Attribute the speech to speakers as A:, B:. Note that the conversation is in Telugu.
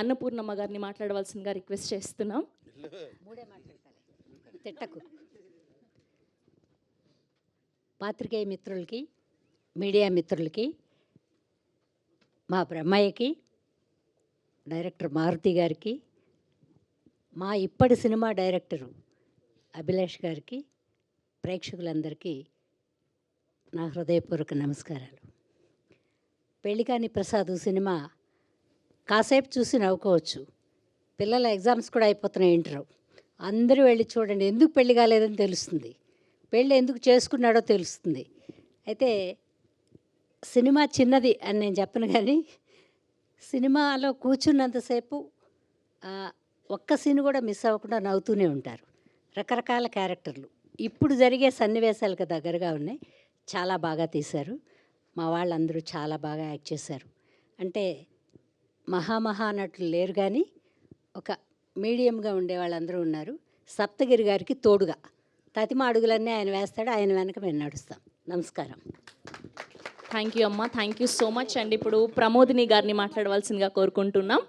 A: అన్నపూర్ణమ్మ గారిని మాట్లాడవలసిందిగా రిక్వెస్ట్ చేస్తున్నాం.
B: తిట్టకు. పాత్రికేయ మిత్రులకి, మీడియా మిత్రులకి, మా బ్రహ్మయ్యకి, డైరెక్టర్ మారుతి గారికి, మా ఇప్పటి సినిమా డైరెక్టరు అభిలాష్ గారికి, ప్రేక్షకులందరికీ నా హృదయపూర్వక నమస్కారాలు. పెళ్ళికాని ప్రసాద్ సినిమా కాసేపు చూసి నవ్వుకోవచ్చు. పిల్లల ఎగ్జామ్స్ కూడా అయిపోతున్నాయి, ఇంటర్. అందరూ వెళ్ళి చూడండి, ఎందుకు పెళ్లి కాలేదని తెలుస్తుంది, పెళ్ళి ఎందుకు చేసుకున్నాడో తెలుస్తుంది. అయితే సినిమా చిన్నది అని నేను చెప్పను, కానీ సినిమాలో కూర్చున్నంతసేపు ఒక్క సీన్ కూడా మిస్ అవ్వకుండా నవ్వుతూనే ఉంటారు. రకరకాల క్యారెక్టర్లు ఇప్పుడు జరిగే సన్నివేశాలకు దగ్గరగా ఉన్నాయి. చాలా బాగా తీశారు. మా వాళ్ళందరూ చాలా బాగా యాక్ట్ చేశారు. అంటే మహానటులు లేరు, కానీ ఒక మీడియంగా ఉండే వాళ్ళందరూ ఉన్నారు. సప్తగిరి గారికి తోడుగా తతిమ అడుగులన్నీ ఆయన వేస్తాడు, ఆయన వెనక మేము నడుస్తాం. నమస్కారం.
A: థ్యాంక్ యూ అమ్మ, థ్యాంక్ యూ సో మచ్ అండి. ఇప్పుడు ప్రమోదిని గారిని మాట్లాడవలసిందిగా కోరుకుంటున్నాం.